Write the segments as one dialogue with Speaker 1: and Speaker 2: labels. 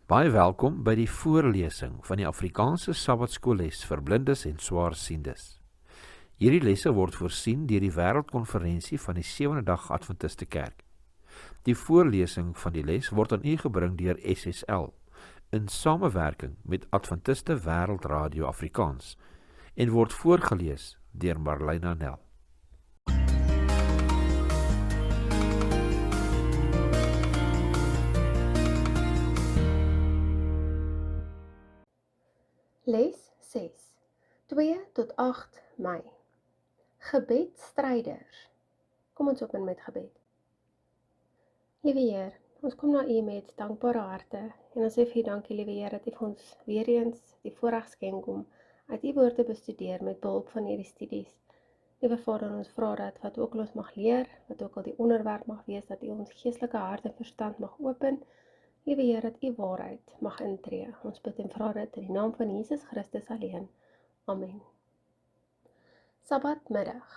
Speaker 1: Baie welkom by die voorlesing van die Afrikaanse Sabbatskoolles vir blindes en swaarsiendes. Hierdie lesse word voorsien deur die Wêreldkonferensie van die Sewende Dag Adventiste Kerk. Die voorlesing van die les word aan u gebring deur SSL in samewerking met Adventiste Wêreldradio Afrikaans en word voorgeles deur Marlena Nel.
Speaker 2: Les 6, 2 tot 8 Mei. Gebedstryders. Kom ons open met gebed. Liewe Heer, ons kom na U met dankbare harte en ons sê vir U dankie, liewe Heer, dat U vir ons weer eens die voorreg skenk om uit U woord te bestudeer met behulp van hierdie studies. Liewe Vader, ons vra dat wat ook al ons mag leer, wat ook al die onderwerp mag wees, dat U ons geestelike hart en verstand mag open. Liewe Heer, dat U waarheid mag intree. Ons bid en vra dit in die naam van Jesus Christus alleen. Amen. Sabbatmiddag.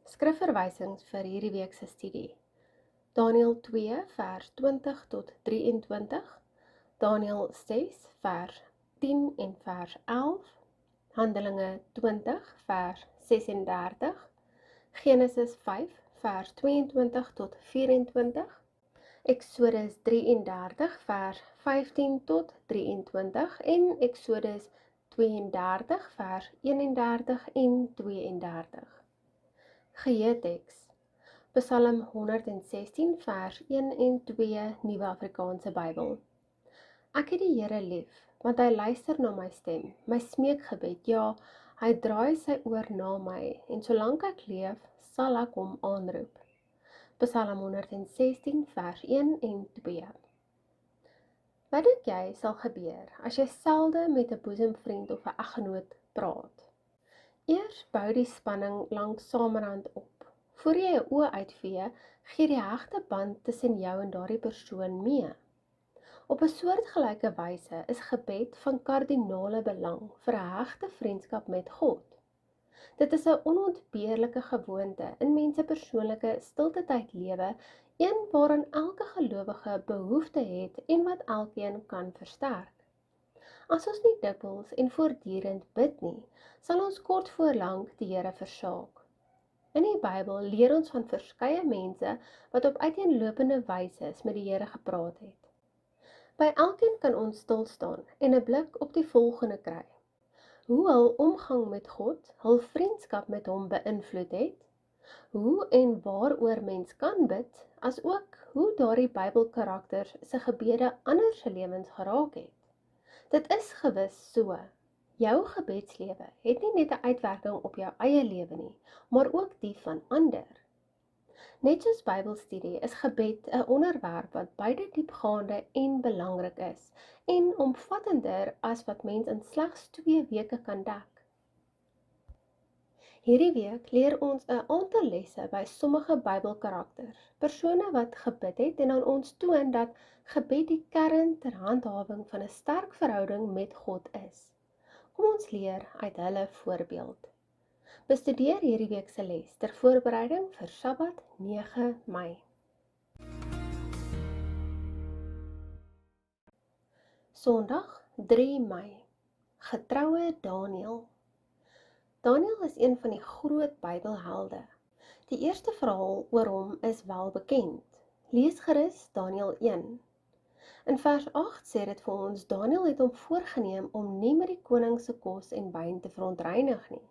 Speaker 2: Skrifverwysings vir hierdie week se studie. Daniël 2 vers 20 tot 23, Daniël 6 vers 10 en vers 11, Handelinge 20 vers 36, Genesis 5 vers 22 tot 24, Exodus 33 vers 15 tot 23 en Exodus 32 vers 31 en 32. Geheeteks. Psalm 116 vers 1 en 2 Nuwe Afrikaanse Bybel. Ek het die Here lief, want hy luister na my stem, my smeekgebed, ja, hy draai sy oor na my, en solank ek leef, sal ek hom aanroep. Psalm 116 vers 1 en 2. Wat dink jy sal gebeur as jy selde met 'n boesemvriend of 'n eggenoot praat? Eers bou die spanning langsamerhand op. Voor jy jou oë uitvee, gee die hegte band tussen jou en daardie persoon mee. Op 'n soortgelyke wyse is gebed van kardinale belang vir 'n hegte vriendskap met God. Dit is 'n onontbeerlike gewoonte in mense persoonlike stiltetyd lewe, een waaraan elke gelowige behoefte het en wat elkeen kan versterk. As ons nie dikwels en voortdurend bid nie, sal ons kort voor lank die Here versaak. In die Bybel leer ons van verskeie mense wat op uiteenlopende wyse met die Here gepraat het. By elkeen kan ons stil staan en 'n blik op die volgende kry. Hoe hul omgang met God hul vriendskap met hom beïnvloed het, hoe en waaroor mens kan bid, as ook hoe daardie Bybelkarakters se gebede ander se lewens geraak het. Dit is gewis so, jou gebedslewe het nie net 'n uitwerking op jou eie lewe nie, maar ook die van ander. Net soos Bybelstudie is gebed 'n onderwerp wat beide diepgaande en belangrik is, en omvattender as wat mens in slegs 2 weke kan dek. Hierdie week leer ons 'n aantal lesse by sommige Bybelkarakters, persone wat gebid het en aan ons toon dat gebed die kern ter handhawing van 'n sterk verhouding met God is. Kom ons leer uit hulle voorbeeld. Bestudeer hierdie week se les ter voorbereiding vir Sabbat 9 Mei. Sondag 3 Mei. Getroue Daniël. Daniël is een van die groot Bybelhelde. Die eerste verhaal oor hom is wel bekend. Lees gerus Daniël 1. In vers 8 sê dit vir ons, Daniël het hom voorgenem om nie met die koning se kos en wyn te verontreinig nie.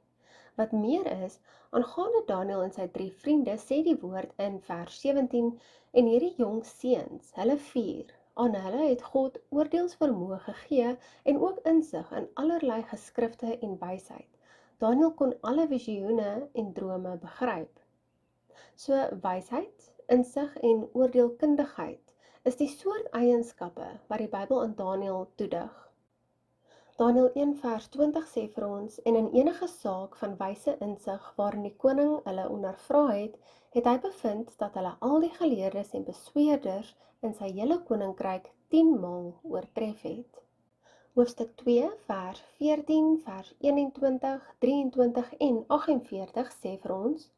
Speaker 2: Wat meer is, aangaande Daniël en sy 3 vriende sê die woord in vers 17, en hierdie jong seuns, hulle 4, aan hulle het God oordeelsvermoë gegee en ook insig in allerlei geskrifte en wysheid. Daniël kon alle visioene en drome begryp. So wysheid, insig en oordeelkundigheid is die soort eienskappe wat die Bybel aan Daniël toedig. Daniël 1 vers 20 sê vir ons, en in enige saak van wyse insig waarin die koning hulle ondervra het, het hy bevind dat hulle al die geleerdes en besweerders in sy hele koninkryk 10 maal oortref het. Hoofstuk 2 vers 14, vers 21, 23 en 48 sê vir ons,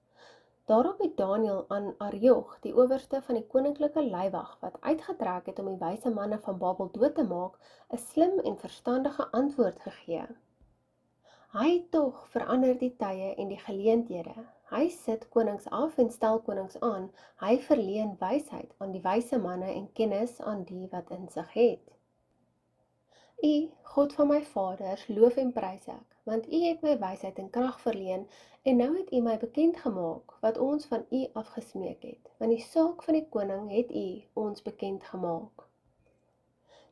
Speaker 2: Daarop het Daniël aan Arioch, die owerste van die koninklike leiwag wat uitgetrek het om die wyse manne van Babel dood te maak, 'n slim en verstandige antwoord gegee. Hy tog verander die tye en die geleenthede. Hy sit konings af en stel konings aan. Hy verleen wysheid aan die wyse manne en kennis aan die wat insig het. U, God van my vaders, loof en prys ek, want U het my wysheid en krag verleen, en nou het U my bekend gemaak, wat ons van U afgesmeek het, want die saak van die koning het U ons bekend gemaak.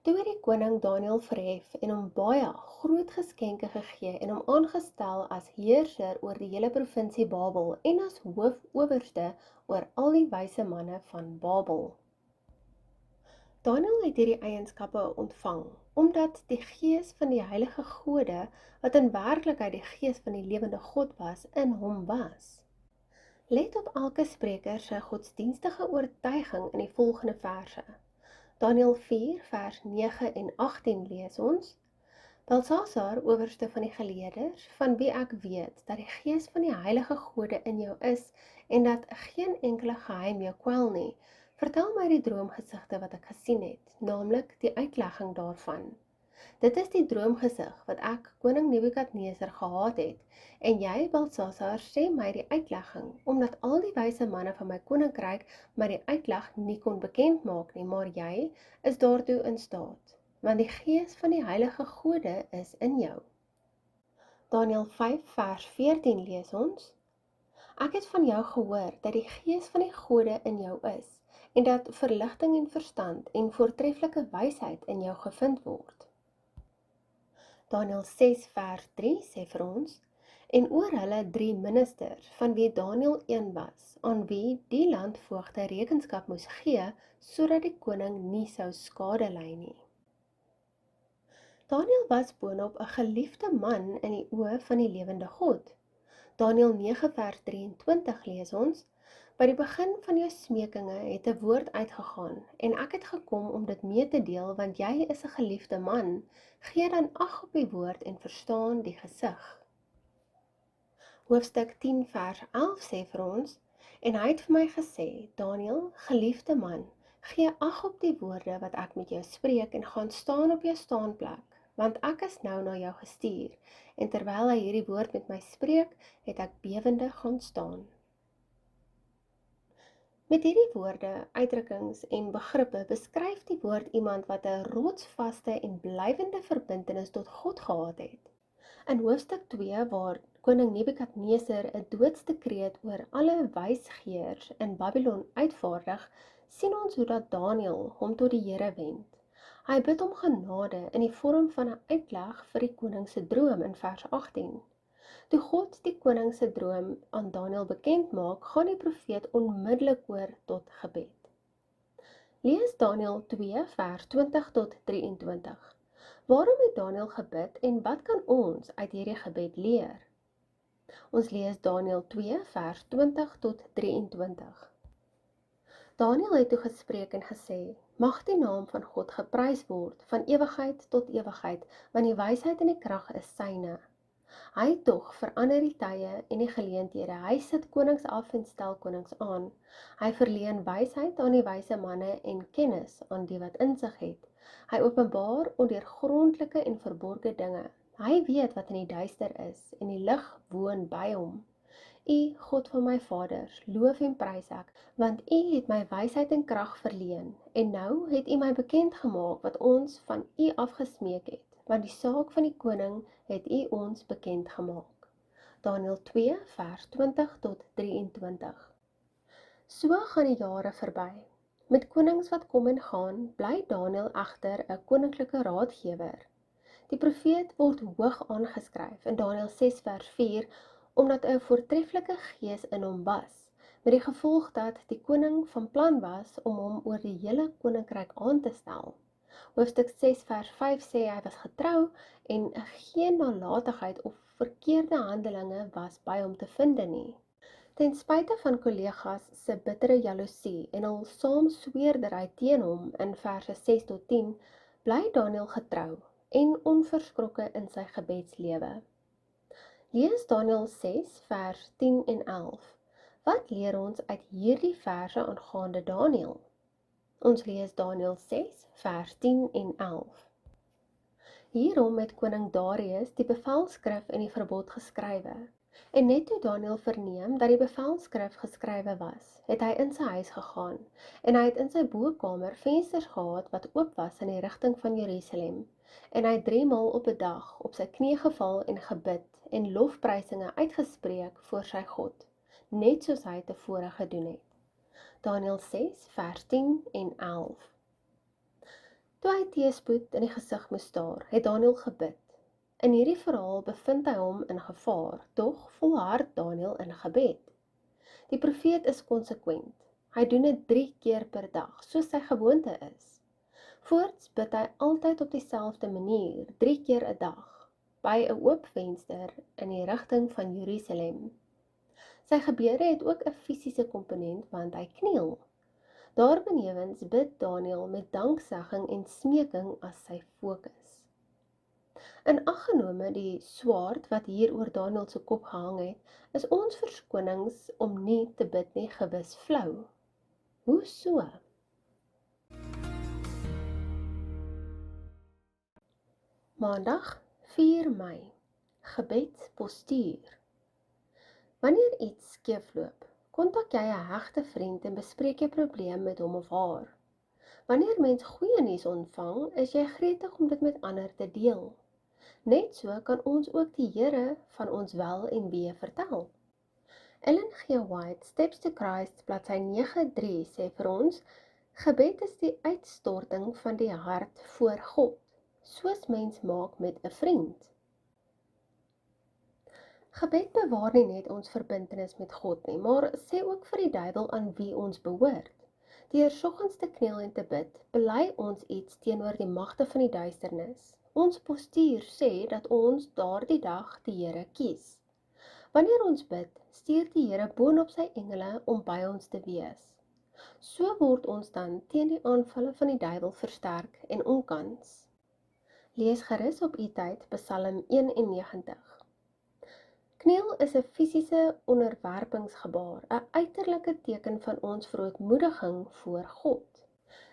Speaker 2: Toe het die koning Daniël verhef en hom baie groot geskenke gegee en hom aangestel as heerser oor die hele provinsie Babel en as hoofowerste oor al die wyse manne van Babel. Daniël het hierdie eienskappe ontvang, omdat die gees van die heilige gode, wat in werklikheid die gees van die lewende God was, in hom was. Let op elke spreker sy godsdienstige oortuiging in die volgende verse. Daniël 4 vers 9 en 18 lees ons: Belsasar, owerste van die geleerders, van wie ek weet, dat die gees van die heilige gode in jou is, en dat geen enkele geheim jou kwel nie, vertel my die droomgesigte wat ek gesien het, naamlik die uitlegging daarvan. Dit is die droomgesig wat ek, koning Nebukadneser, gehad het, en jy, Belsasar, sê my die uitlegging, omdat al die wyse manne van my koninkryk my die uitleg nie kon bekend maak nie, maar jy is daartoe in staat, want die gees van die heilige gode is in jou. Daniël 5 vers 14 lees ons: Ek het van jou gehoor dat die gees van die gode in jou is, en dat verligting en verstand en voortreffelike wysheid in jou gevind word. Daniël 6 vers 3 sê vir ons: En oor hulle 3 ministers, van wie Daniël een was, aan wie die landvoogde rekenskap moes gee, sodat die koning nie sou skade ly nie. Daniël was boonop 'n geliefde man in die oë van die lewende God. Daniël 9 vers 23 lees ons: By die begin van jou smekinge het 'n woord uitgegaan, en ek het gekom om dit mee te deel, want jy is 'n geliefde man. Gee dan ag op die woord en verstaan die gesig. Hoofstuk 10 vers 11 sê vir ons: En hy het vir my gesê, Daniël, geliefde man, gee ag op die woorde wat ek met jou spreek en gaan staan op jou staanplek, want ek is nou na jou gestuur, en terwyl hy hierdie woord met my spreek, het ek bewende gaan staan. Met hierdie woorde, uitdrukkings en begrippe beskryf die woord iemand wat 'n rotsvaste en blywende verbintenis tot God gehad het. In hoofstuk 2, waar koning Nebukadneser 'n doodsdekreet oor alle wysgeers in Babylon uitvaardig, sien ons hoe dat Daniël hom tot die Here wend. Hy bid om genade in die vorm van 'n uitleg vir die koning se droom in vers 18. Toe God die koning se droom aan Daniël bekend maak, gaan die profeet onmiddellik oor tot gebed. Lees Daniël 2 vers 20 tot 23. Waarom het Daniël gebid en wat kan ons uit hierdie gebed leer? Ons lees Daniël 2 vers 20 tot 23. Daniël het toe gespreek en gesê: Mag die naam van God geprys word van ewigheid tot ewigheid, want die wysheid en die krag is syne. Hy tog verander die tye en die geleenthede. Hy sit konings af en stel konings aan. Hy verleen wysheid aan die wyse manne en kennis aan die wat insig het. Hy openbaar ondeurgrondelike en verborgde dinge. Hy weet wat in die duister is, en die lig woon by hom. U, God van my vaders, loof en prys ek, want U het my wysheid en krag verleen, en nou het U my bekend gemaak wat ons van U afgesmeek het, want die saak van die koning het U ons bekend gemaak. Daniël 2 vers 20 tot 23. So gaan die jare verby. Met konings wat kom en gaan, bly Daniël egter 'n koninklike raadgewer. Die profeet word hoog aangeskryf in Daniël 6 vers 4, omdat 'n voortreffelike gees in hom was, met die gevolg dat die koning van plan was om hom oor die hele koninkryk aan te stel. Hoofstuk 6 vers 5 sê hy was getrou en geen nalatigheid of verkeerde handelinge was by hom te vind nie. Ten spyte van kollegas se bittere jaloesie en hul saamsweerdery teen hom in verse 6 tot 10, bly Daniël getrou en onverskrokke in sy gebedslewe. Lees Daniël 6 vers 10 en 11. Wat leer ons uit hierdie verse aangaande Daniël? Ons lees Daniël 6 vers 10 en 11. Hierom het koning Darius die bevelskrif in die verbod geskrywe. En net toe Daniël verneem dat die bevelskrif geskrywe was, het hy in sy huis gegaan, en hy het in sy bokamer vensters gehad wat oop was in die rigting van Jerusalem, en hy het 3 maal op 'n dag op sy knie geval en gebid, en lofprysinge uitgespreek voor sy God, net soos hy tevore gedoen het. Daniël 6 vers 10 en 11. Toe hy teëspoed in die gesig moes staar, het Daniël gebid. In hierdie verhaal bevind hy hom in gevaar, tog volhard Daniël in gebed. Die profeet is konsekwent. Hy doen dit 3 keer per dag, soos sy gewoonte is. Voorts bid hy altyd op dieselfde manier, 3 keer 'n dag, by 'n oop venster in die rigting van Jerusalem. Sy gebede het ook 'n fisiese komponent, want hy kniel. Daarbenewens bid Daniël met danksegging en smeking as sy fokus. In ag genome die swaard wat hier oor Daniël se kop gehang het, is ons verskonings om nie te bid nie gewis flou. Hoe so? Maandag 4 Mei. Gebedspostuur. Wanneer iets skeefloop, kontak jy 'n hegte vriend en bespreek jou probleem met hom of haar. Wanneer mens goeie nuus ontvang, is jy gretig om dit met ander te deel. Net so kan ons ook die Here van ons wel en wee vertel. Ellen G. White, Steps to Christ, bladsy 9:3 sê vir ons, gebed is die uitstorting van die hart voor God, soos mens maak met 'n vriend. Gebed bewaar nie net ons verbintenis met God nie, maar sê ook vir die duiwel aan wie ons behoort. Deur soggens te kniel en te bid, bely ons iets teenoor die magte van die duisternis. Ons postuur sê dat ons daardie dag die Here kies. Wanneer ons bid, stuur die Here boonop sy engele om by ons te wees. So word ons dan teen die aanvalle van die duiwel versterk en onkans. Lees gerus op u tyd Psalm 91. Kniel is 'n fisiese onderwerpingsgebaar, 'n uiterlike teken van ons verootmoediging voor God.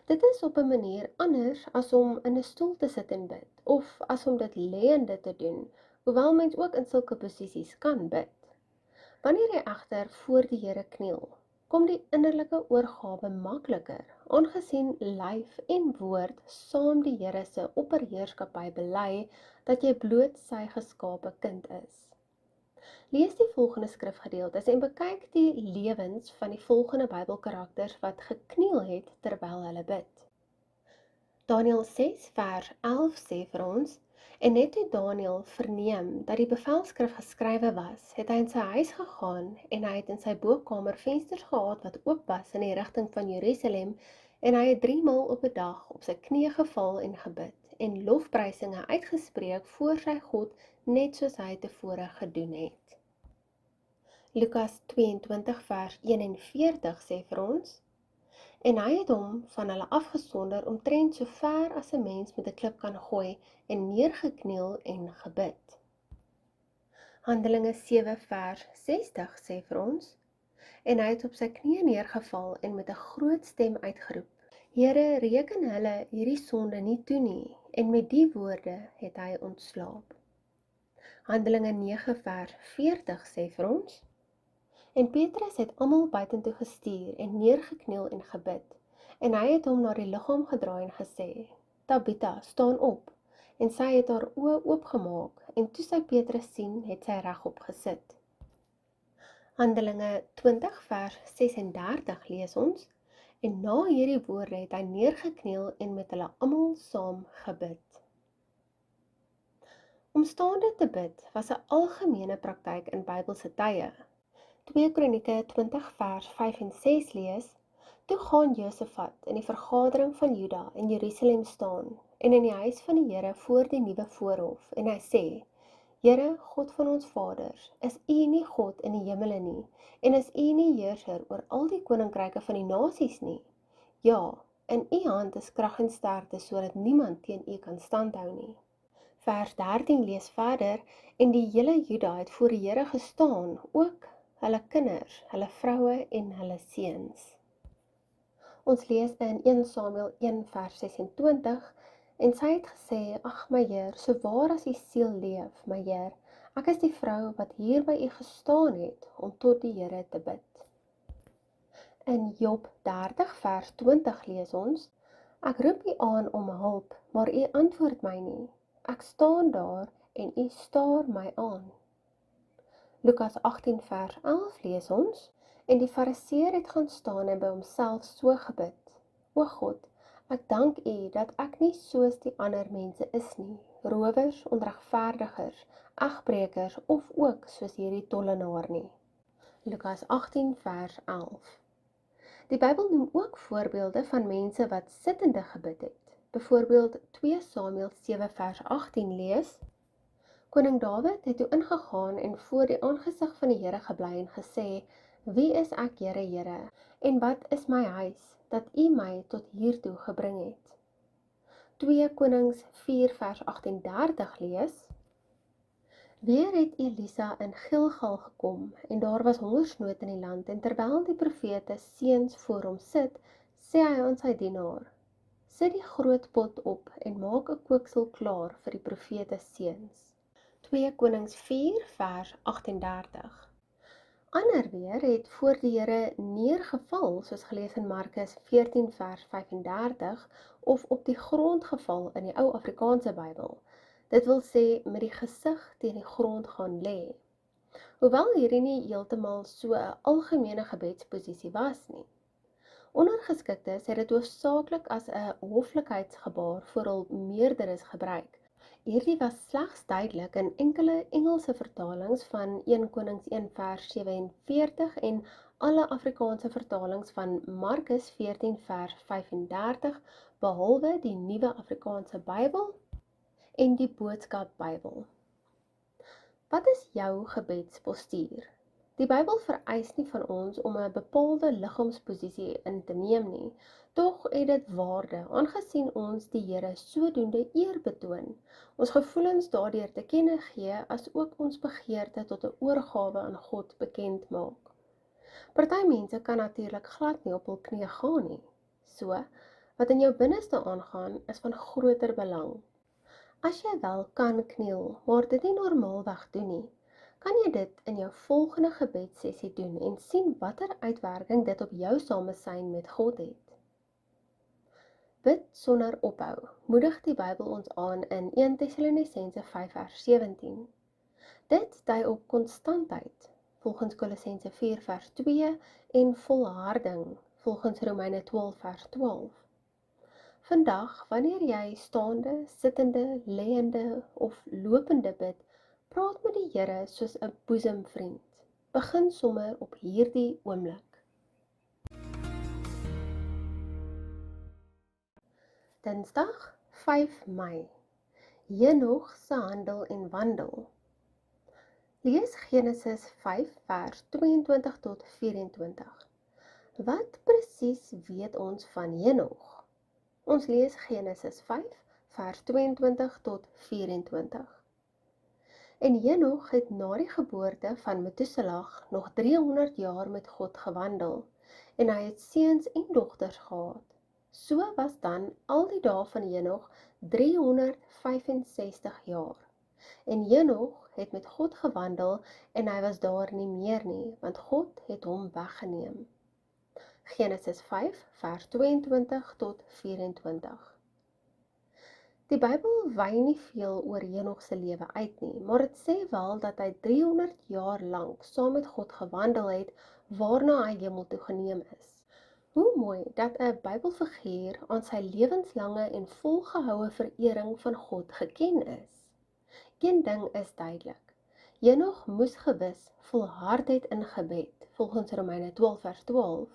Speaker 2: Dit is op 'n manier anders as om in 'n stoel te sit en bid, of as om dit lêende te doen, hoewel mens ook in sulke posisies kan bid. Wanneer jy egter voor die Here kniel, kom die innerlike oorgawe makliker, aangesien lyf en woord saam die Here se opperheerskappy bely dat jy bloot sy geskape kind is. Lees die volgende skrifgedeeltes en bekyk die lewens van die volgende Bybelkarakters wat gekniel het terwyl hulle bid. Daniël 6 vers 11 sê vir ons, en net toe Daniël verneem dat die bevelskrif geskrywe was, het hy in sy huis gegaan en hy het in sy bokamer vensters gehad wat oop was in die rigting van Jerusalem, en hy het 3 maal op 'n dag op sy knieë geval en gebid, en lofprysinge uitgespreek voor sy God, net soos hy tevore gedoen het. Lukas 22 vers 41 sê vir ons, en hy het hom van hulle afgesonder omtrent so ver as 'n mens met 'n klip kan gooi en neergekniel en gebid. Handelinge 7 vers 60 sê vir ons, en hy het op sy knieë neergeval en met 'n groot stem uitgeroep, Here, reken hulle hierdie sonde nie toe nie, en met die woorde het hy ontslaap. Handelinge 9 vers 40 sê vir ons, en Petrus het almal buitentoe gestuur en neergekniel en gebid, en hy het hom na die liggaam gedraai en gesê, Tabitha, staan op, en sy het haar oë oopgemaak, en toe sy Petrus sien, het sy regop gesit. Handelinge 20 vers 36 lees ons, en na hierdie woorde het hy neergekniel en met hulle almal saam gebid. Om staande te bid was 'n algemene praktyk in Bybelse tye. 2 Kronieke 20 vers 5 en 6 lees, toe gaan Josafat in die vergadering van Juda in Jerusalem staan en in die huis van die Here voor die nuwe voorhof, en hy sê, Here, God van ons vaders, is U nie God in die hemele nie, en is U nie heerser oor al die koninkryke van die nasies nie? Ja, in U hand is krag en sterkte, sodat niemand teen U kan standhou nie. Vers 13 lees verder, en die hele Juda het voor die Here gestaan, ook hulle kinders, hulle vroue en hulle seuns. Ons lees in 1 Samuel 1 vers 26 en sy het gesê, ag my Heer, so waar as die siel leef, my Heer, ek is die vrou wat hier by u gestaan het om tot die Here te bid. In Job 30 vers 20 lees ons, ek roep u aan om hulp, maar u antwoord my nie. Ek staan daar en u staar my aan. Lukas 18 vers 11 lees ons, en die fariseer het gaan staan en by homself so gebid, o God, ek dank u dat ek nie soos die ander mense is nie, rowers, onregverdigers, egbrekers of ook soos hierdie tollenaar nie. Lukas 18 vers 11. Die Bybel noem ook voorbeelde van mense wat sittende gebid het. Byvoorbeeld 2 Samuel 7 vers 18 lees, Koning Dawid het toe ingegaan en voor die aangesig van die Here gebly en gesê, wie is ek, Here, Here, en wat is my huis, dat u my tot hiertoe gebring het? 2 Konings 4 vers 38 lees, weer het Elisa in Gilgal gekom, en daar was hongersnood in die land, en terwyl die profete seuns voor hom sit, sê hy aan sy dienaar, sit die groot pot op, en maak 'n kooksel klaar vir die profete seuns. 2 Konings 4 vers 38. Ander weer het voor die Here neergeval, soos gelees in Markus 14 vers 35, of op die grond geval in die ou Afrikaanse Bybel. Dit wil sê met die gesig teen die grond gaan lê. Hoewel hierdie nie heeltemal so 'n algemene gebedsposisie was nie. Ondergeskiktes het dit hoofsaaklik as 'n hoflikheidsgebaar vir hul meerderes gebruik. Hierdie was slegs duidelik in enkele Engelse vertalings van 1 Konings 1 vers 47 en alle Afrikaanse vertalings van Markus 14 vers 35, behalwe die Nuwe Afrikaanse Bybel en die Boodskap Bybel. Wat is jou gebedspostuur? Die Bybel vereis nie van ons om 'n bepaalde liggaamsposisie in te neem nie, tog het dit waarde, aangesien ons die Here sodoende eer betoon, ons gevoelens daardeur te kenne gee, as ook ons begeerte tot 'n oorgawe aan God bekend maak. Party mense kan natuurlik glad nie op hul knieë gaan nie. So, wat in jou binneste aangaan, is van groter belang. As jy wel kan kniel, maar dit nie normaalweg doen nie, kan jy dit in jou volgende gebedssessie doen en sien watter uitwerking dit op jou samesyn met God het. Bid sonder ophou, moedig die Bybel ons aan in 1 Tessalonisense 5 vers 17. Dit dui op konstantheid, volgens Kolossense 4 vers 2 en volharding, volgens Romeine 12 vers 12. Vandag, wanneer jy staande, sittende, lêende of lopende bid, praat met die Here soos 'n boesemvriend. Begin sommer op hierdie oomblik. Dinsdag 5 Mei. Henog se handel en wandel. Lees Genesis 5 vers 22 tot 24. Wat presies weet ons van Henog? Ons lees Genesis 5 vers 22 tot 24. En Henog het na die geboorte van Methuselah nog 300 jaar met God gewandel, en hy het seuns en dogters gehad. So was dan al die dae van Henog 365 jaar. En Henog het met God gewandel, en hy was daar nie meer nie, want God het hom weggeneem. Genesis 5 vers 22 tot 24. Die Bybel wy nie veel oor Henog se lewe uit nie, maar dit sê wel dat hy 300 jaar lank saam met God gewandel het, waarna hy hemel toe geneem is. Hoe mooi dat 'n Bybelfiguur aan sy lewenslange en volgehoue verering van God geken is. Een ding is duidelik, Henog moes gewis volhardheid in gebed, volgens Romeine 12 vers 12.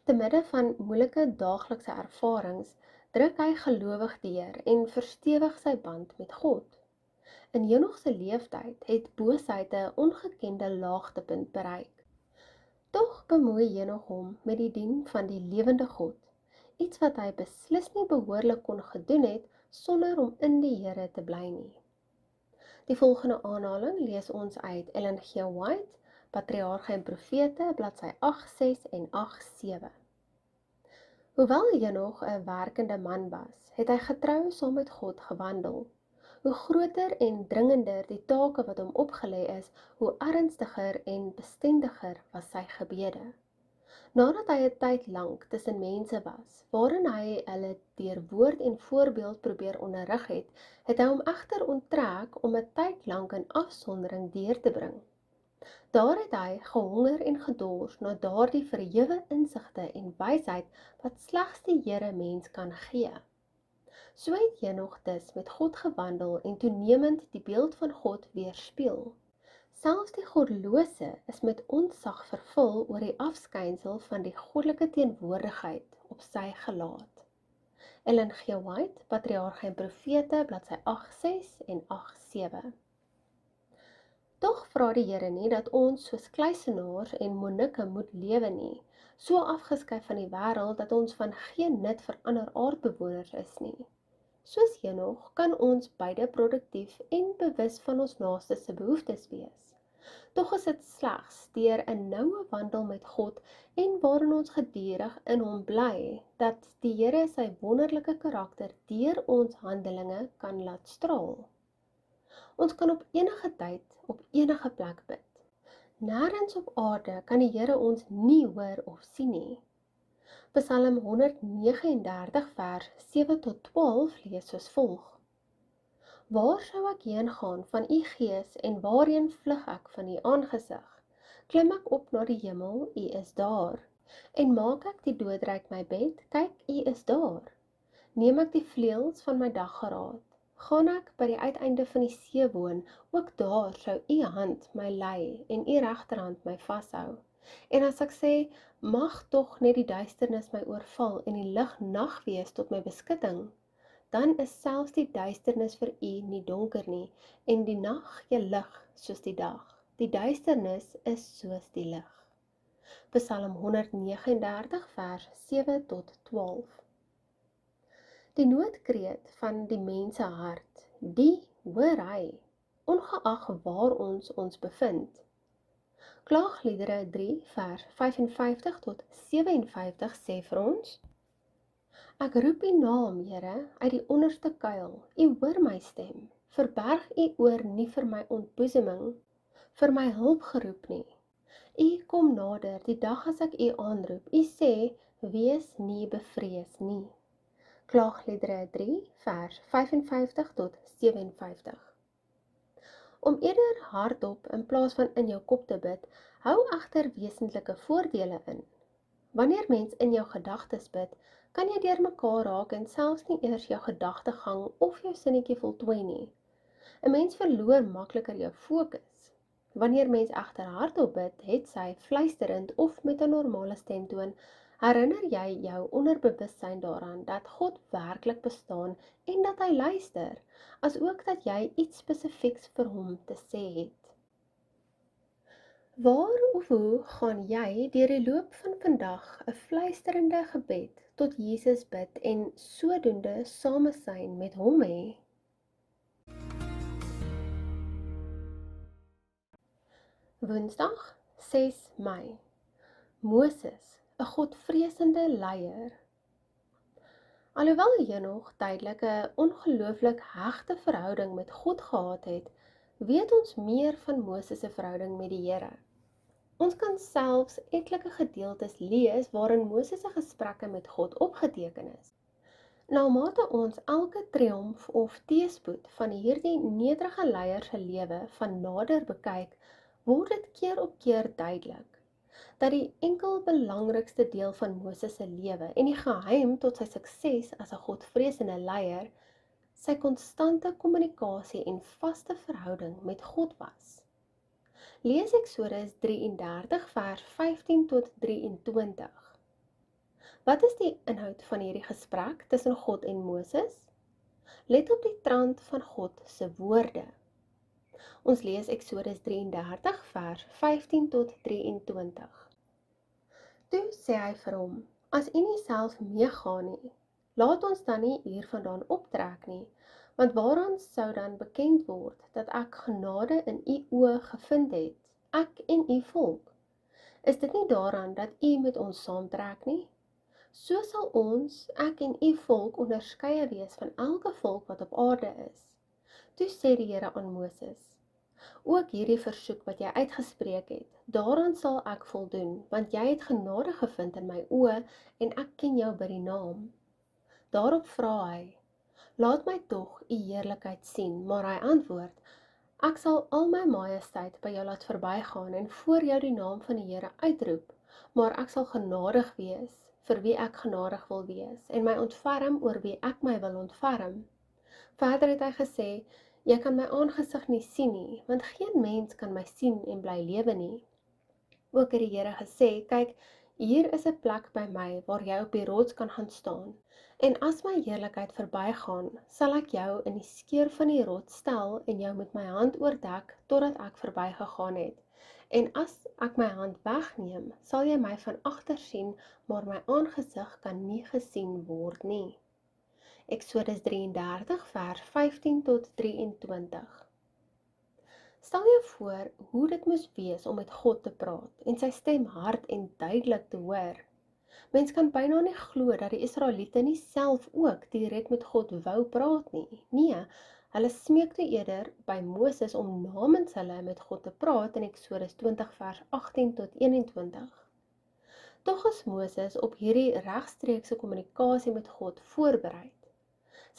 Speaker 2: Te midde van moeilike daaglikse ervarings, druk hy gelowig deur en verstewig sy band met God. In Henog se leeftyd het boosheid 'n ongekende laagtepunt bereik. Tog bemoei Henog hom met die dien van die lewende God, iets wat hy beslis nie behoorlik kon gedoen het sonder om in die Here te bly nie. Die volgende aanhaling lees ons uit Ellen G. White, Patriarge en Profete, bladsy 86 en 87. Hoewel Henog 'n werkende man was, het hy getrou saam met God gewandel. Hoe groter en dringender die take wat hom opgelê is, hoe ernstiger en bestendiger was sy gebede. Nadat hy 'n tyd lank tussen mense was, waarin hy hulle deur woord en voorbeeld probeer onderrig het, het hy hom egter onttrek om 'n tyd lank in afsondering deur te bring. Daar het hy gehonger en gedors na daardie verhewe insigte en wysheid wat slegs die Here mens kan gee. So het Henog dus met God gewandel en toenemend die beeld van God weerspieël. Selfs die goddelose is met ontzag vervul oor die afskynsel van die goddelike teenwoordigheid op sy gelaat. Ellen G. White, Patriarge en Profete, bladsy 86 en 87. Tog vra die Here nie dat ons soos kluisenaars en monnikke moet lewe nie, so afgeskyf van die wêreld dat ons van geen nut vir ander aardbewoners is nie. Soos Henog kan ons beide produktief en bewus van ons naaste se behoeftes wees. Tog is dit slegs deur 'n noue wandel met God en waarin ons gedurig in hom bly, dat die Here sy wonderlike karakter deur ons handelinge kan laat straal. Ons kan op enige tyd, op enige plek bid. Nêrens op aarde kan die Here ons nie hoor of sien nie. Psalm 139 vers 7 tot 12 lees soos volg: Waar sou ek heen gaan van u gees en waarheen vlug ek van u aangesig? Klim ek op na die hemel, u is daar. En maak ek die doodryk my bed, kyk, u is daar. Neem ek die vleuels van my daggeraad, gaan ek by die uiteinde van die see woon, ook daar sou u hand my lei en u regterhand my vashou. En as ek sê, mag tog net die duisternis my oorval en die lig nag wees tot my beskutting, dan is selfs die duisternis vir u nie donker nie, en die nag jou lig soos die dag. Die duisternis is soos die lig. Psalm 139 vers 7 tot 12. Die noodkreet van die mense hart, die hoor hy, ongeag waar ons bevind. Klaagliedere 3 vers 55 tot 57 sê vir ons: Ek roep u naam, Here, uit die onderste kuil, u hoor my stem, verberg u oor nie vir my ontboezeming, vir my hulp geroep nie. U kom nader die dag as ek u aanroep, u sê, wees nie bevrees nie. Klaagliedere 3 vers 55 tot 57. Om eerder hardop in plaas van in jou kop te bid, hou egter wesentlike voordele in. Wanneer mens in jou gedagtes bid, kan jy deur mekaar raak en selfs nie eers jou gedagtegang of jou sinnetjie voltooi nie. 'n Mens verloor makliker jou fokus. Wanneer mens egter hardop bid, het sy fluisterend of met 'n normale stemtoon, herinner jy jou onderbewussyn daaraan dat God werklik bestaan en dat hy luister, asook dat jy iets spesifieks vir hom te sê het. Waar of hoe gaan jy deur die loop van vandag 'n fluisterende gebed tot Jesus bid en sodoende samesyn met hom hê? Woensdag 6 Mei. Moses, 'n godvreesende leier. Alhoewel Henog tydelik 'n ongelooflik hegte verhouding met God gehad het, weet ons meer van Moses se verhouding met die Here. Ons kan selfs etlike gedeeltes lees waarin Moses se gesprekke met God opgeteken is. Naarmate ons elke triomf of teëspoed van hierdie nederige leier se lewe van nader bekyk, word dit keer op keer duidelik dat die enkel belangrikste deel van Moses se lewe en die geheim tot sy sukses as 'n godvreesende leier, sy konstante kommunikasie en vaste verhouding met God was. Lees Eksodus 33 vers 15 tot 23. Wat is die inhoud van hierdie gesprek tussen God en Moses? Let op die trant van God se woorde. Ons lees Eksodus 33 vers 15 tot 23. Toe sê hy vir hom, as u nie self meegaan nie, laat ons dan nie hiervandaan optrek nie, want waaraan sou dan bekend word dat ek genade in u oë gevind het, ek en u volk. Is dit nie daaraan dat u met ons saamtrek nie? So sal ons, ek en u volk, onderskeie wees van elke volk wat op aarde is. Toe sê die Here aan Moses: Ook hierdie versoek wat jy uitgespreek het, daaraan sal ek voldoen, want jy het genade gevind in my oë en ek ken jou by die naam. Daarop vra hy: Laat my tog u heerlikheid sien, maar hy antwoord: Ek sal al my majesteit by jou laat verbygaan en voor jou die naam van die Here uitroep, maar ek sal genadig wees vir wie ek genadig wil wees en my ontferm oor wie ek my wil ontferm. Verder het hy gesê: Jy kan my aangesig nie sien nie, want geen mens kan my sien en bly lewe nie. Ook het die Here gesê: Kyk, hier is 'n plek by my waar jy op die rots kan gaan staan. En as my heerlikheid verbygaan, sal ek jou in die skeur van die rots stel en jou met my hand oordek totdat ek verbygegaan het. En as ek my hand wegneem, sal jy my van agter sien, maar my aangesig kan nie gesien word nie. Eksodus 33 vers 15 tot 23. Stel jou voor hoe dit moes wees om met God te praat en sy stem hard en duidelik te hoor. Mens kan byna nie glo dat die Israeliete nie self ook direk met God wou praat nie. Nee, hulle smeek toe eerder by Moses om namens hulle met God te praat in Eksodus 20 vers 18 tot 21. Tog is Moses op hierdie regstreekse kommunikasie met God voorberei.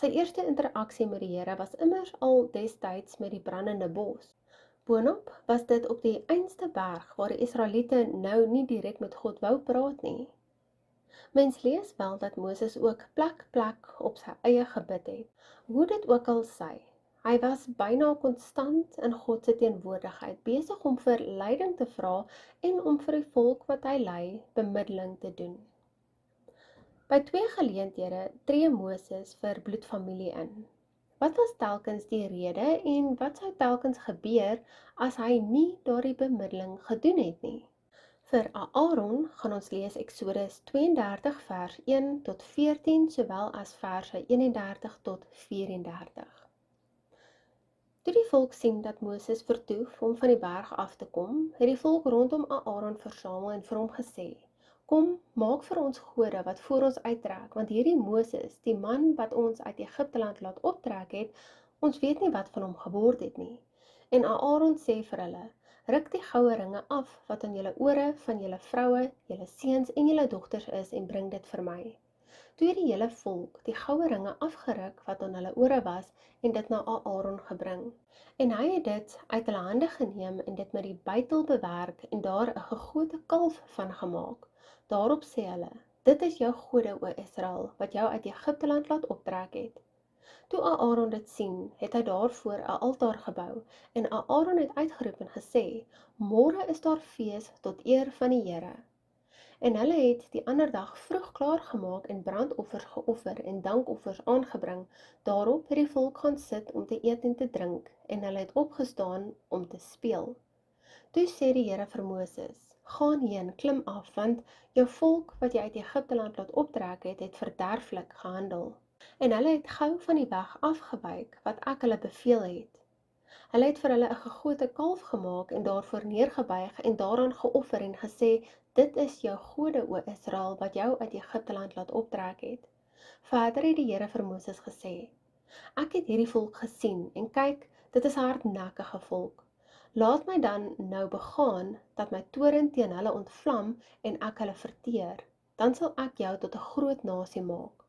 Speaker 2: Sy eerste interaksie met die Here was immers al destyds met die brandende bos. Boonop was dit op die einste berg waar die Israeliete nou nie direk met God wou praat nie. Mens lees wel dat Moses ook plek op sy eie gebid het. Hoe dit ook al sy, hy was byna konstant in God se teenwoordigheid, besig om vir leiding te vra en om vir die volk wat hy lei, bemiddeling te doen. By 2 geleenthede tree Moses vir bloedfamilie in. Wat was telkens die rede en wat sou telkens gebeur as hy nie daardie bemiddeling gedoen het nie? Vir Aaron gaan ons lees Eksodus 32 vers 1 tot 14, sowel as verse 31 tot 34. Toe die volk sien dat Moses vertoef om van die berg af te kom, het die volk rondom Aaron versamel en vir hom gesê: Kom, maak vir ons gode wat voor ons uittrek, want hierdie Moses, die man wat ons uit Egipteland laat optrek het, ons weet nie wat van hom geword het nie. En Aaron sê vir hulle: Ruk die goue ringe af wat aan julle ore van julle vroue, julle seuns en julle dogters is en bring dit vir my. Toe het die hele volk die goue ringe afgeruk wat aan hulle ore was en dit na Aaron gebring. En hy het dit uit hulle hande geneem en dit met die bytel bewerk en daar 'n gegote kalf van gemaak. Daarop sê hulle: Dit is jou gode, o Israel, wat jou uit Egipteland laat optrek het. Toe Aaron dit sien, het hy daarvoor 'n altaar gebou en Aaron het uitgeroep en gesê: Môre is daar fees tot eer van die Here. En hulle het die ander dag vroeg klaar gemaak en brandoffers geoffer en dankoffers aangebring. Daarop het die volk gaan sit om te eet en te drink en hulle het opgestaan om te speel. Toe sê die Here vir Moses: Gaan heen, klim af, want jou volk wat jy uit Egipteland laat optrek het, het verderflik gehandel. En hulle het gou van die weg afgewyk wat ek hulle beveel het. Hulle het vir hulle 'n gegote kalf gemaak en daarvoor neergebuig en daaraan geoffer en gesê: Dit is jou gode, o Israel, wat jou uit Egipteland laat optrek het. Verder het die Here vir Moses gesê: Ek het hierdie volk gesien en kyk, dit is 'n hardnekkige volk. Laat my dan nou begaan dat my toorn teen hulle ontvlam en ek hulle verteer. Dan sal ek jou tot 'n groot nasie maak.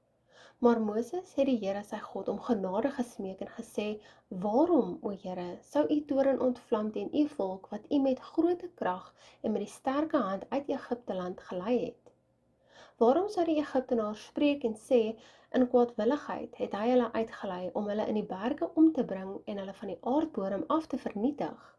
Speaker 2: Maar Moses het die Here sy God om genade gesmeek en gesê: Waarom, o Here, sou u toorn ontvlam teen u volk wat u met groote krag en met die sterke hand uit Egipteland gelei het? Waarom sou die Egiptenaars spreek en sê: In kwaadwilligheid het hy hulle uitgelei om hulle in die berge om te bring en hulle van die aardbodem af te vernietig?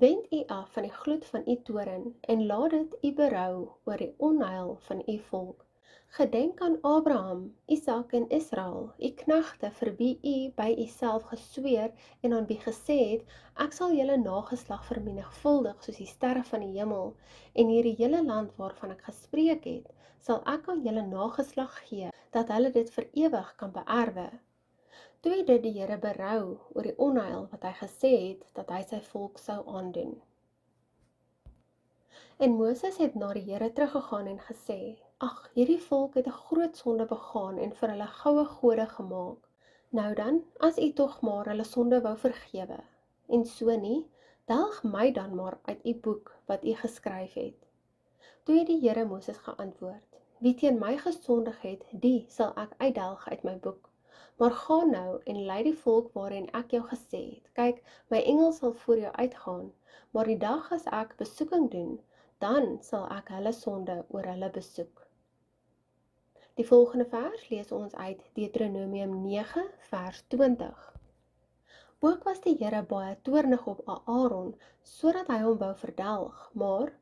Speaker 2: Wend u af van die gloed van u toorn en laat dit u berou oor die onheil van u volk. Gedenk aan Abraham, Isak en Israel, u knegte vir wie u by uself gesweer en aan wie gesê het: Ek sal julle nageslag vermenigvuldig soos die sterre van die hemel, en hierdie hele land waarvan ek gespreek het, sal ek aan julle nageslag gee, dat hulle dit vir ewig kan beerwe. Toe het dit die Here berou oor die onheil wat hy gesê het dat hy sy volk sou aandoen. En Moses het na die Here teruggegaan en gesê, ag, hierdie volk het 'n groot sonde begaan en vir hulle goue gode gemaak. Nou dan, as u tog maar hulle sonde wou vergewe, en so nie, delg my dan maar uit u boek wat u geskryf het. Toe het die Here Moses geantwoord, wie teen my gesondig het, die sal ek uitdelg uit my boek. Maar gaan nou en lei die volk waarheen ek jou gesê het. Kyk, my engel sal voor jou uitgaan, maar die dag as ek besoeking doen, dan sal ek hulle sonde oor hulle besoek. Die volgende vers lees ons uit Deuteronomium 9 vers 20. Ook was die Here baie toornig op Aaron, sodat hy hom wou verdelg, maar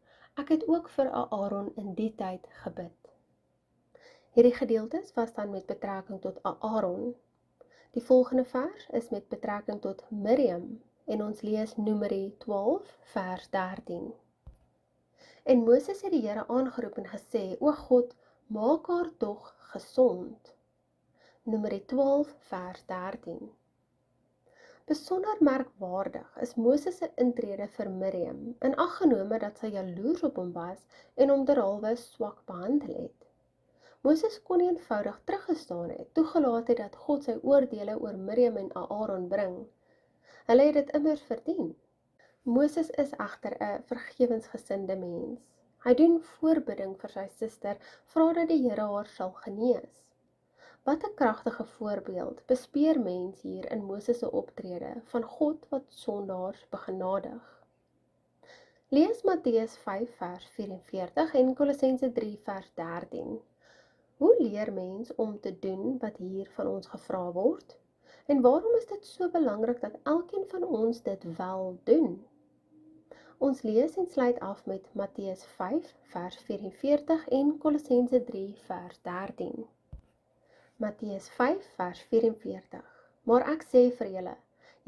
Speaker 2: ek het ook vir Aaron in die tyd gebid. Hierdie gedeeltes was dan met betrekking tot Aaron. Die volgende vers is met betrekking tot Miriam, en ons lees Numeri 12 vers 13. En Moses het die Here aangeroep en gesê, o God, maak haar tog gesond. Numeri 12 vers 13. Besonder merkwaardig is Moses se intrede vir Miriam, in ag genome dat sy jaloers op hom was en hom derhalwe swak behandel het. Moses kon nie eenvoudig teruggestaan het, toegelaat het dat God sy oordeele oor Miriam en Aaron bring. Hulle het dit immers verdien. Moses is egter 'n vergewensgesinde mens. Hy doen voorbidding vir sy suster, vra dat die Here haar sal genees. Wat 'n kragtige voorbeeld bespeer mens hier in Moses se optrede van God wat sondaars begenadig. Lees Matteus 5 vers 44 en Kolossense 3 vers 13. Hoe leer mens om te doen wat hier van ons gevra word? En waarom is dit so belangrik dat elkeen van ons dit wel doen? Ons lees en sluit af met Matteus 5 vers 44 en Kolossense 3 vers 13. Matteus 5 vers 44. Maar ek sê vir julle,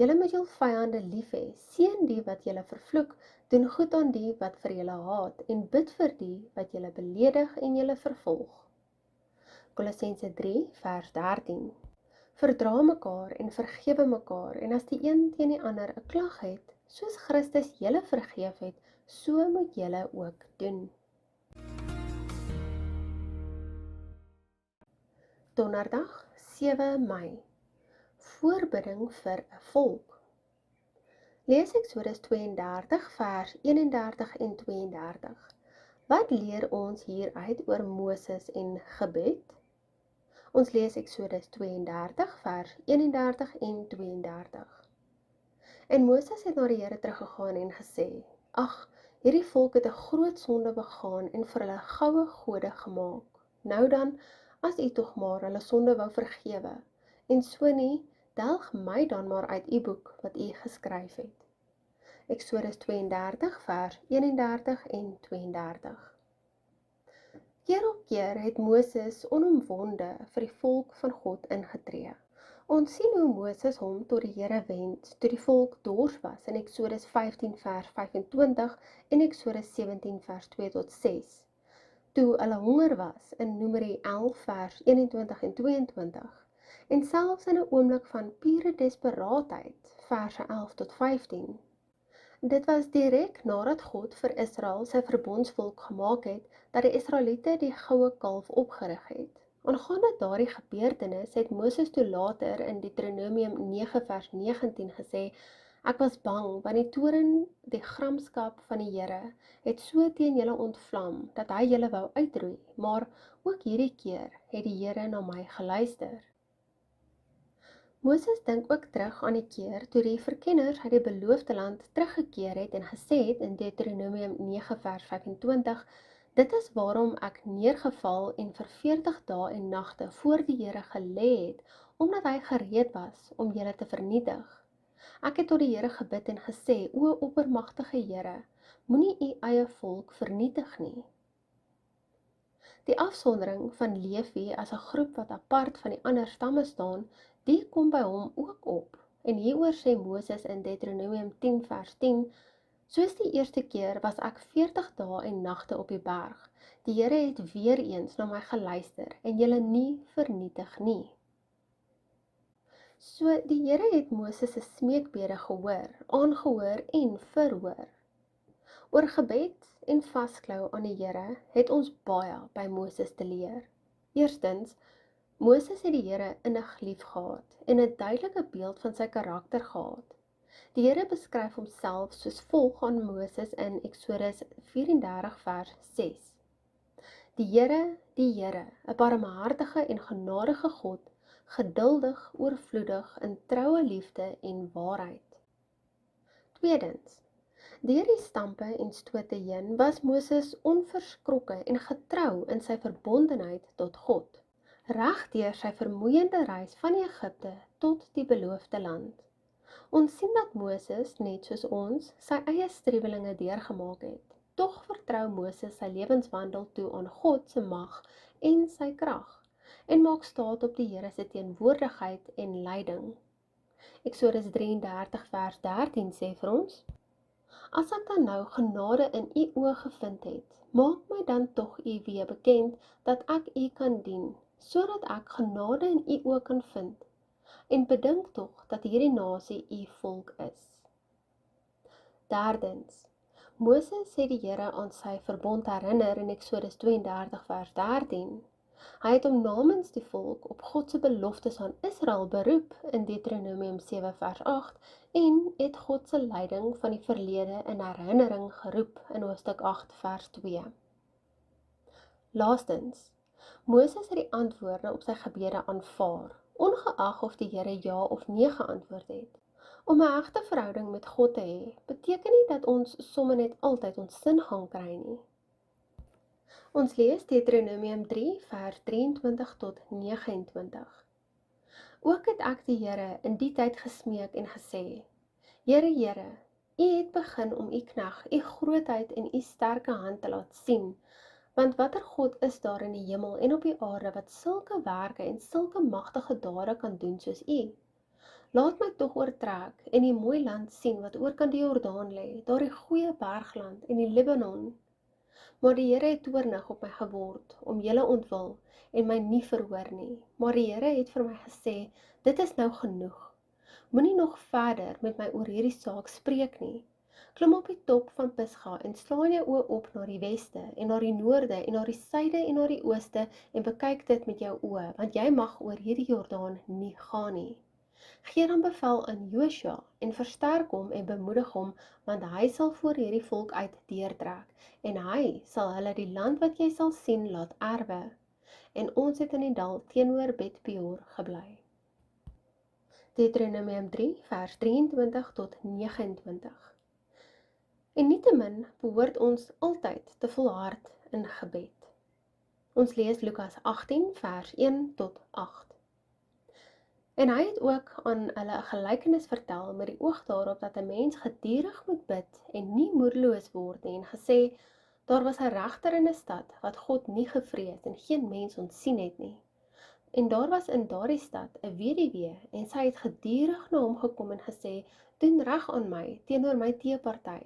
Speaker 2: julle moet jul vyande lief hê, seën die wat julle vervloek, doen goed aan die wat vir julle haat, en bid vir die wat julle beledig en julle vervolg. Kolossense 3 vers 13. Verdra mekaar en vergewe mekaar, en as die een teen die ander 'n klag het, soos Christus julle vergeef het, so moet julle ook doen. Donderdag 7 Mei. Voorbidding vir 'n volk. Lees Eksodus 32 vers 31 en 32. Wat leer ons hier uit oor Moses en gebed? Ons lees Eksodus 32 vers 31 en 32. En Moses het na die Here teruggegaan en gesê, ag, hierdie volk het 'n groot sonde begaan en vir hulle goue gode gemaak. Nou dan, as u tog maar hulle sonde wou vergewe, en so nie, delg my dan maar uit u boek wat u geskryf het. Eksodus 32 vers 31 en 32. Keer op keer het Moses onomwonde vir die volk van God ingetree. Ons sien hoe Moses hom tot die Here wend, toe die volk dors was in Eksodus 15 vers 25 en Eksodus 17 vers 2 tot 6. Toe hulle honger was in Numeri 11 vers 21 en 22, en selfs in 'n oomblik van pure desperaatheid, verse 11 tot 15. Dit was direk nadat God vir Israel sy verbondsvolk gemaak het, dat die Israeliete die goue kalf opgerig het. Aangaande daardie gebeurtenis het Moses toe later in Deuteronomium 9 vers 19 gesê, ek was bang, want die toorn, die gramskap van die Here, het so teen julle ontvlam, dat hy julle wou uitroei, maar ook hierdie keer het die Here na my geluister. Moses dink ook terug aan die keer toe die verkenners uit die beloofde land teruggekeer het en gesê het in Deuteronomium 9 vers 25, dit is waarom ek neergeval en vir 40 dae en nagte voor die Here gelê het, omdat hy gereed was om julle te vernietig. Ek het tot die Here gebid en gesê, o oppermagtige Here, moenie u eie volk vernietig nie. Die afsondering van Levi as 'n groep wat apart van die ander stamme staan, die kom by hom ook op. En hieroor sê Moses in Deuteronomium 10 vers 10, soos die eerste keer was ek 40 dae en nagte op die berg. Die Here het weer eens na my geluister en julle nie vernietig nie. So die Here het Moses se smeekbede gehoor, aangehoor en verhoor. Oor gebed en vasklou aan die Here het ons baie by Moses te leer. Eerstens, Moses het die Here innig lief gehad en 'n duidelike beeld van sy karakter gehad. Die Here beskryf homself soos volg aan Moses in Eksodus 34 vers 6. Die Here, 'n barmhartige en genadige God, geduldig, oorvloedig in troue liefde en waarheid. Tweedens, deur die stampe en stote heen was Moses onverskrokke en getrou in sy verbondenheid tot God, regdeur sy vermoeiende reis van Egipte tot die beloofde land. Ons sien dat Moses, net soos ons, sy eie strewelinge deurgemaak het. Tog vertrou Moses sy lewenswandel toe aan God se mag en sy krag, en maak staat op die Here se teenwoordigheid en leiding. Eksodus 33 vers 13 sê vir ons: As ek dan nou genade in u oë gevind het, maak my dan tog u weer bekend, dat ek u kan dien, sodat ek genade in u oë kan vind, en bedink tog dat hierdie nasie u volk is. Derdens, Moses het die Here aan sy verbond herinner in Eksodus 32 vers 13. Hy het hom namens die volk op God se beloftes aan Israel beroep in Deuteronomium 7 vers 8 en het God se leiding van die verlede in herinnering geroep in Hoofstuk 8 vers 2. Laastens, Moses het die antwoorde op sy gebede aanvaar, ongeag of die Here ja of nee geantwoord het. Om 'n egte verhouding met God te hê, beteken nie dat ons sommer net altyd ons sin gaan kry nie. Ons lees Deuteronomium 3 vers 23 tot 29. Ook het ek die Here in die tyd gesmeek en gesê: Here, u het begin om u knegt, u grootheid en u sterke hand te laat sien, want watter God is daar in die hemel en op die aarde wat sulke werke en sulke magtige dade kan doen soos u? Laat my tog oortrek en die mooi land sien wat oorkant die Jordaan lê, daar die goeie bergland en die Libanon. Maar die Here het toornig op my geword, om julle ontwil, en my nie verhoor nie. Maar die Here het vir my gesê, dit is nou genoeg. Moenie nog verder met my oor hierdie saak spreek nie. Klim op die top van Pisga en slaan jou oë op na die weste, en na die noorde, en na die suide, en na die ooste, en bekyk dit met jou oë, want jy mag oor hierdie Jordaan nie gaan nie. Gee dan bevel aan Joshua en versterk hom en bemoedig hom, want hy sal voor hierdie volk uit deurtrek, en hy sal hulle die land wat jy sal sien laat erwe. En ons het in die dal teenoor Bet Peor gebly. Deuteronomium 3 vers 23 tot 29. En nietemin behoort ons altyd te volhard in gebed. Ons lees Lukas 18 vers 1 tot 8. En hy het ook aan hulle 'n gelykenis vertel met die oog daarop dat 'n mens gedurig moet bid en nie moedeloos word nie, en gesê, daar was 'n regter in 'n stad wat God nie gevrees en geen mens ontsien het nie. En daar was in daardie stad 'n weduwee, en sy het gedurig na hom gekom en gesê, doen reg aan my teenoor my teeparty.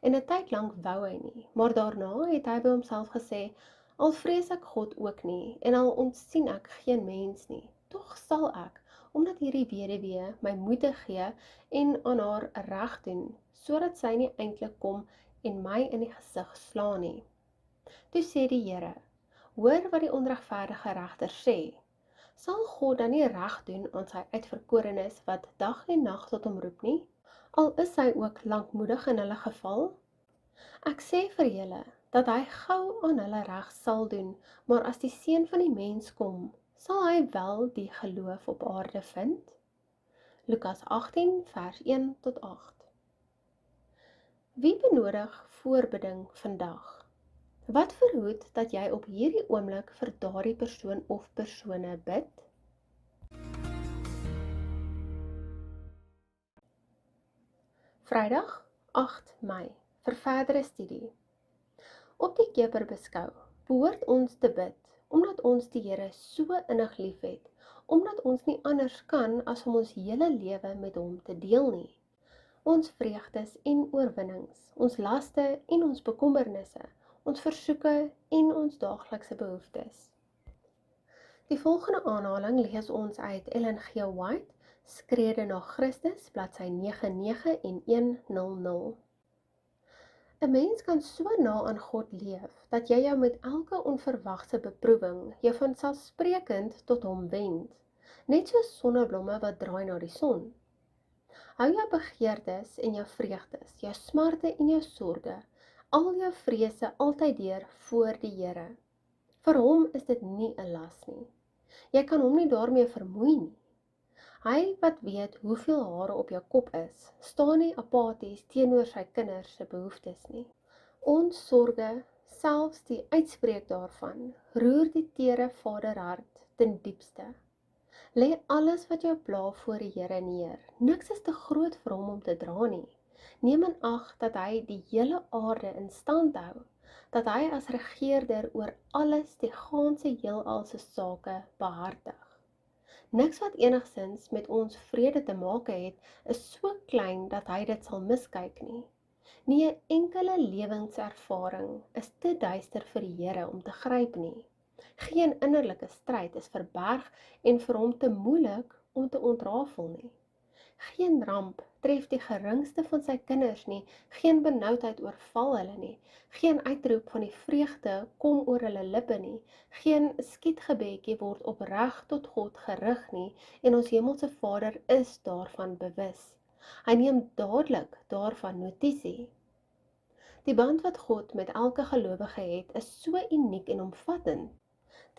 Speaker 2: En 'n tyd lank wou hy nie, maar daarna het hy by homself gesê, al vrees ek God ook nie, en al ontsien ek geen mens nie, tog sal ek, omdat hierdie weduwee my moeite gee en aan haar reg doen, sodat sy nie eintlik kom en my in die gesig slaan nie. Toe sê die Here, hoor wat die onregverdige regter sê. Sal God dan nie reg doen aan sy uitverkorenes wat dag en nag tot hom roep nie, al is hy ook lankmoedig in hulle geval? Ek sê vir julle, dat hy gou aan hulle reg sal doen, maar as die Seun van die mens kom, sal hy wel die geloof op aarde vind? Lukas 18 vers 1 tot 8. Wie benodig voorbidding vandag? Wat verhoed dat jy op hierdie oomblik vir daardie persoon of persone bid? Vrydag 8 Mei vir verdere studie. Op die keper beskou, behoort ons te bid, omdat ons die Here so innig lief het, omdat ons nie anders kan as om ons hele lewe met hom te deel nie. Ons vreugdes en oorwinnings, ons laste en ons bekommernisse, ons versoeke en ons daaglikse behoeftes. Die volgende aanhaling lees ons uit Ellen G. White, Skrede na Christus, bladsy 99 en 100. 'n Mens kan so na aan God leef, dat jy jou met elke onverwagse beproewing jou vanselfsprekend tot hom wend, net soos sonneblomme wat draai na die son. Hou jou begeertes en jou vreugdes, jou smarte en jou sorge, al jou vrese altyd deur voor die Here. Vir hom is dit nie 'n las nie. Jy kan hom nie daarmee vermoei nie. Hy wat weet hoeveel hare op jou kop is, staan nie apaties teenoor sy kinders se behoeftes nie. Ons sorge, selfs die uitspreek daarvan, roer die tere Vaderhart ten diepste. Lê alles wat jou pla voor die Here neer. Niks is te groot vir hom om te dra nie. Neem in ag dat hy die hele aarde in stand hou, dat hy as regeerder oor alles die gaanse heelal se sake behartig. Niks wat enigsins met ons vrede te maak het, is so klein dat hy dit sal miskyk nie. Nie 'n enkele lewenservaring is te duister vir die Here om te gryp nie. Geen innerlike stryd is verberg en vir hom te moeilik om te ontrafel nie. Geen ramp tref die geringste van sy kinders nie, geen benoudheid oorval hulle nie, geen uitroep van die vreugde kom oor hulle lippe nie, geen skietgebedjie word opreg tot God gerig nie, en ons hemelse Vader is daarvan bewus. Hy neem dadelik daarvan notisie. Die band wat God met elke gelowige het, is so uniek en omvattend.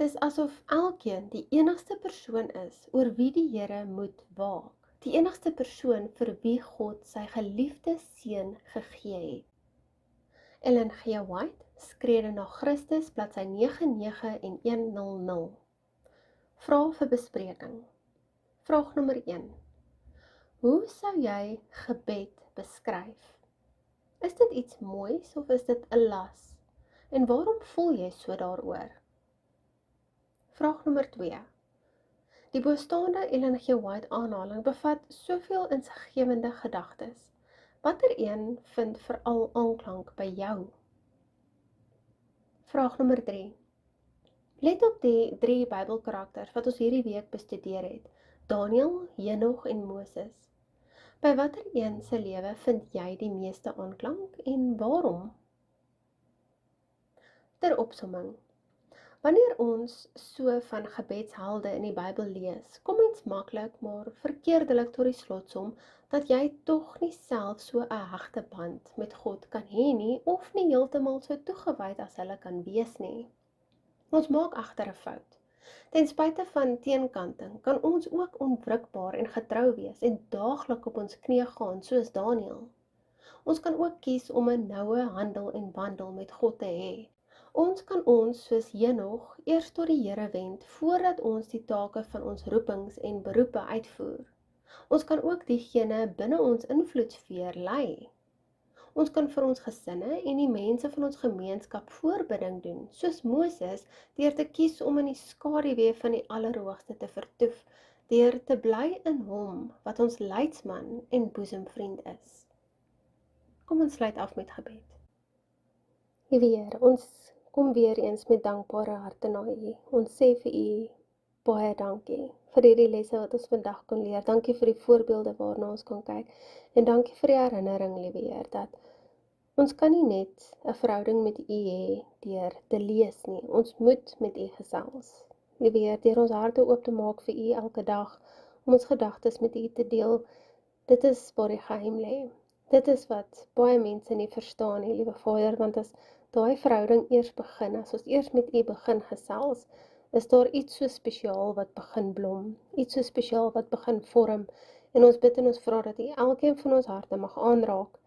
Speaker 2: Dis asof elkeen die enigste persoon is oor wie die Here moet waak. Die enigste persoon vir wie God sy geliefde seun gegee het. Ellen G. White, Skrede na Christus, bladsy 99 en 100. Vraag vir bespreking. Vraag nommer 1. Hoe sou jy gebed beskryf? Is dit iets moois of is dit 'n las? En waarom voel jy so daaroor? Vraag nommer 2. Die bostaande Ellen G. White aanhaling bevat soveel insiggewende gedagtes. Watter een vind veral aanklank by jou? Vraag nommer 3. Let op die 3 Bybelkarakters wat ons hierdie week bestudeer het: Daniël, Henog en Moses. By watter een se lewe vind jy die meeste aanklank en waarom? Ter opsomming. Wanneer ons so van gebedshelde in die Bybel lees, kom ons maklik maar verkeerdelik tot die slotsom dat jy tog nie self so 'n hegte band met God kan hê nie, of nie heeltemal so toegewyd as hulle kan wees nie. Ons maak egter 'n fout. Ten spyte van teenkanting kan ons ook onwrikbaar en getrou wees en daaglik op ons knieë gaan soos Daniël. Ons kan ook kies om 'n noue handel en wandel met God te hê. Ons kan ons, soos Henog, eers tot die Here wend voordat ons die take van ons roepings en beroepe uitvoer. Ons kan ook diegene binne ons invloedssfeer lei. Ons kan vir ons gesinne en die mense van ons gemeenskap voorbidding doen, soos Moses, deur te kies om in die skaduwee van die Allerhoogste te vertoef, deur te bly in hom wat ons leidsman en boesemvriend is. Kom ons sluit af met gebed. Liewe Here, ons kom weer eens met dankbare harte na U. Ons sê vir U baie dankie vir hierdie lesse wat ons vandag kon leer. Dankie vir die voorbeelde waarna ons kan kyk. En dankie vir die herinnering, liewe Heer, dat ons kan nie net 'n verhouding met U hê deur te lees nie. Ons moet met U gesels. Liewe Heer, deur ons harte oop te maak vir U elke dag, om ons gedagtes met U te deel, dit is waar die geheim lê. Dit is wat baie mense nie verstaan nie, liewe Vader, want as daai verhouding eers begin, as ons eers met U begin gesels, is daar iets so spesiaal wat begin blom, iets so spesiaal wat begin vorm, en ons bid en ons vra dat U elkeen van ons harte mag aanraak,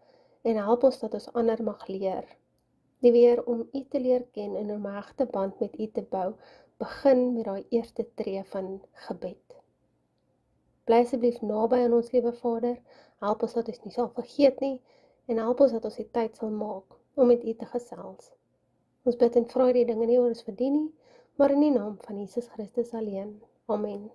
Speaker 2: en help ons dat ons ander mag leer. Die weer om U te leer ken en om 'n hegte band met U te bou, begin met daai eerste tree van gebed. Bly asseblief naby aan ons, liewe Vader, help ons dat ons nie sal vergeet nie, en help ons dat ons die tyd sal maak om met U te gesels. Ons bid en vra die dinge nie oor ons verdien nie, maar in die naam van Jesus Christus alleen. Amen.